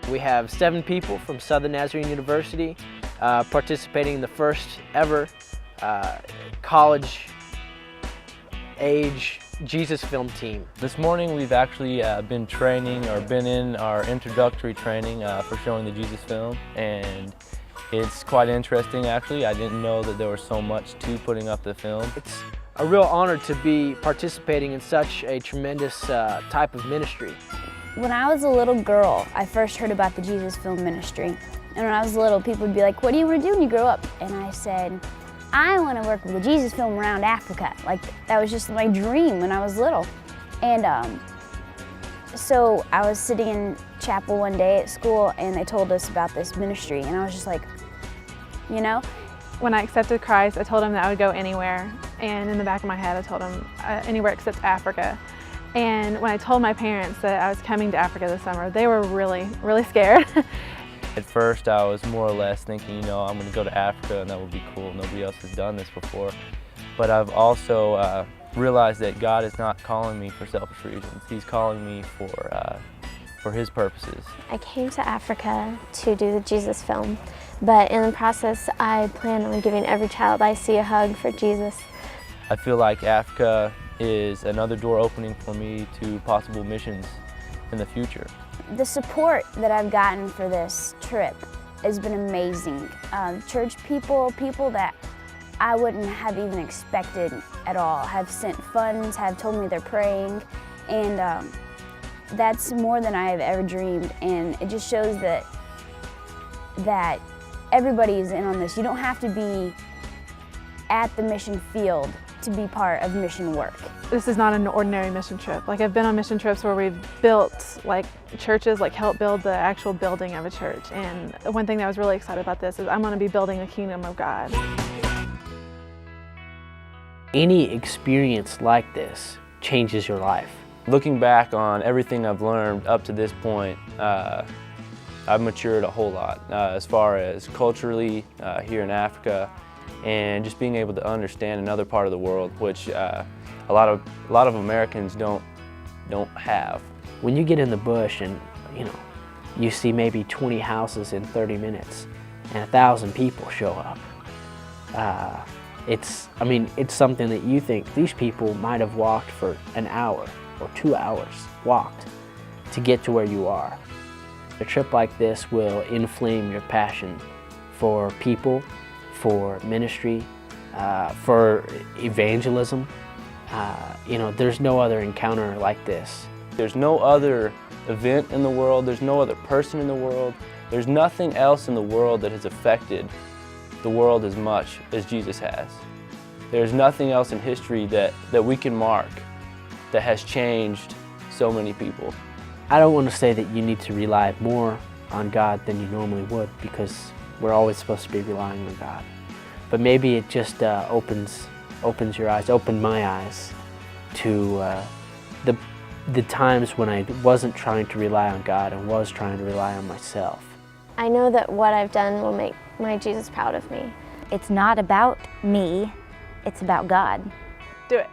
We have 7 people from Southern Nazarene University participating in the first ever college age Jesus film team. This morning we've actually been training, or been in our introductory training for showing the Jesus film, and it's quite interesting actually. I didn't know that there was so much to putting up the film. It's a real honor to be participating in such a tremendous type of ministry. When I was a little girl, I first heard about the Jesus Film Ministry. And when I was little, people would be like, "What do you want to do when you grow up?" And I said, "I want to work with the Jesus Film around Africa." Like, that was just my dream when I was little. And so I was sitting in chapel one day at school, and they told us about this ministry, and I was just like, you know? When I accepted Christ, I told him that I would go anywhere. And in the back of my head, I told him anywhere except Africa. And when I told my parents that I was coming to Africa this summer, they were really, really scared. At first I was more or less thinking, you know, I'm going to go to Africa and that would be cool. Nobody else has done this before. But I've also realized that God is not calling me for selfish reasons. He's calling me for His purposes. I came to Africa to do the Jesus film, but in the process I plan on giving every child I see a hug for Jesus. I feel like Africa is another door opening for me to possible missions in the future. The support that I've gotten for this trip has been amazing. Church people that I wouldn't have even expected at all, have sent funds, have told me they're praying, and that's more than I have ever dreamed. And it just shows that everybody is in on this. You don't have to be at the mission field to be part of mission work. This is not an ordinary mission trip. Like, I've been on mission trips where we've built like churches, like helped build the actual building of a church. And one thing that I was really excited about this is I'm going to be building the kingdom of God. Any experience like this changes your life. Looking back on everything I've learned up to this point, I've matured a whole lot as far as culturally here in Africa, and just being able to understand another part of the world, which a lot of Americans don't have. When you get in the bush and you see maybe 20 houses in 30 minutes and 1,000 people show up, it's something that you think these people might have walked for an hour or 2 hours, walked to get to where you are. A trip like this will inflame your passion for people, for ministry, for evangelism. There's no other encounter like this. There's no other event in the world, there's no other person in the world, there's nothing else in the world that has affected the world as much as Jesus has. There's nothing else in history that we can mark that has changed so many people. I don't want to say that you need to rely more on God than you normally would, because we're always supposed to be relying on God. But maybe it just opens your eyes, opened my eyes to the times when I wasn't trying to rely on God and was trying to rely on myself. I know that what I've done will make my Jesus proud of me. It's not about me, it's about God. Do it.